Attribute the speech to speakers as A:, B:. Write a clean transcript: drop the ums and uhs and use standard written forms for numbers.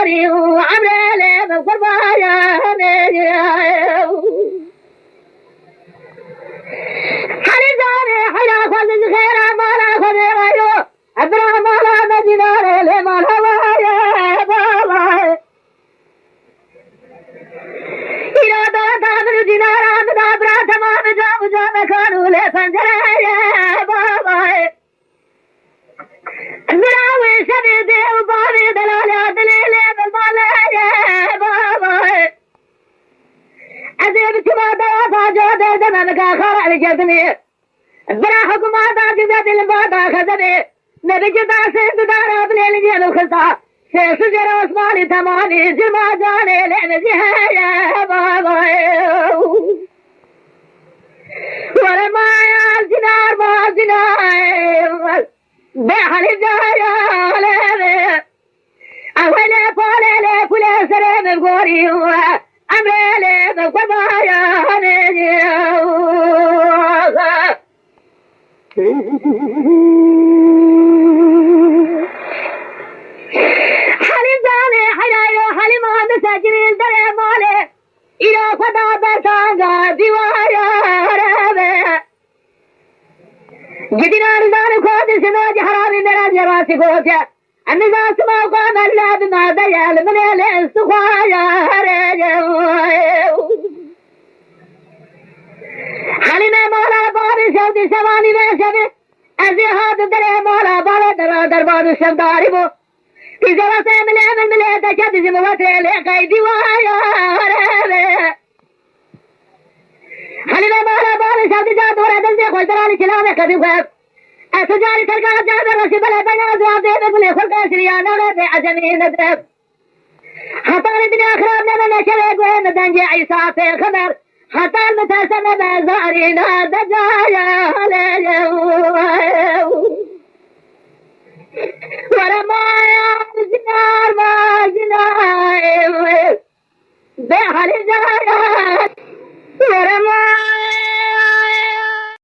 A: بغوري وعمري من قربايا حالي زاني حيا خذ الخير ما لا خذ غيره أبرا ما لا مدينة لما الهوايا بابا إلى دار دينار من أبرا تمام جام كانوا لفنجريا بابا مراوي شبيدي وبابي دلالي دليلي بالمالايا بابا أزيب كما دافع جودة دمامك خرع لجدني برا حكومة جزاد الباطا خزني نبي جدا سيد دارا بليل جيل الخلطة شيخ سجر عثماني تماني جمع جاني لعن زهايا بابا ورما يا زنار ما زنار بحلي زهايا لبي أولي فولي فولي سرين الغوري أمريلي بقبايا حالي زاني حيايو حالي مهند سجريل دري مالي إلو فدا برسانجا ديوايا ربي جدنا نزان خود سناج حرامي مرا جراسي خوكا النزان سما قام اللاب ما ديال من الانسخايا حالي مولا بابي سودي سواني بيشبه أزي هاد دري مولا بالا دربان الشمداري بو في زرسي من تشد زمواتي لقيدي وايا حالي مولا بابي سودي جاد ورا دلزي خوشتراني شلامي كذب خيب أسجاري سرقات جاد رسي بلا بنا زواب دي بلي خلق سريانا ردي عجمي ندرب حتى الدنيا خراب لنا نشرق وين دنجي عيسى في خبر حتى المتسمى بزارينا دجايا